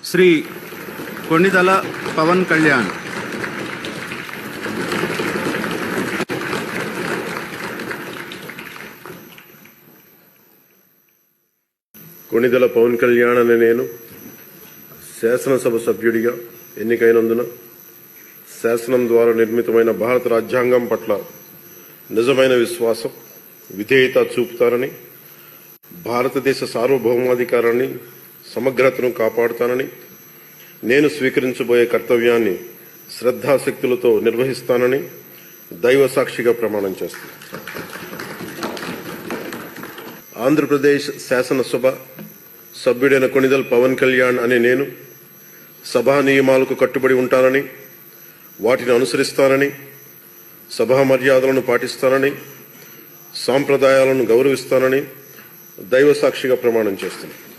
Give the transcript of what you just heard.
శ్రీ కొణిదల పవన్ కళ్యాణ్. కొణిదల పవన్ కళ్యాణ్ అనే నేను శాసనసభ సభ్యుడిగా ఎన్నికైనందున శాసనం ద్వారా నిర్మితమైన భారత రాజ్యాంగం పట్ల నిజమైన విశ్వాసం, విధేయత చూపుతానని, భారతదేశ సార్వభౌమాధికారాన్ని, సమగ్రతను కాపాడుతానని, నేను స్వీకరించబోయే కర్తవ్యాన్ని శ్రద్ధాశక్తులతో నిర్వహిస్తానని దైవ సాక్షిగా ప్రమాణం చేస్తాను. ఆంధ్రప్రదేశ్ శాసనసభ సభ్యుడైన కొణిదల పవన్ కళ్యాణ్ అనే నేను సభా నియమాలకు కట్టుబడి ఉంటానని, వాటిని అనుసరిస్తానని, సభా మర్యాదలను పాటిస్తానని, సాంప్రదాయాలను గౌరవిస్తానని దైవ సాక్షిగా ప్రమాణం చేస్తున్నాను.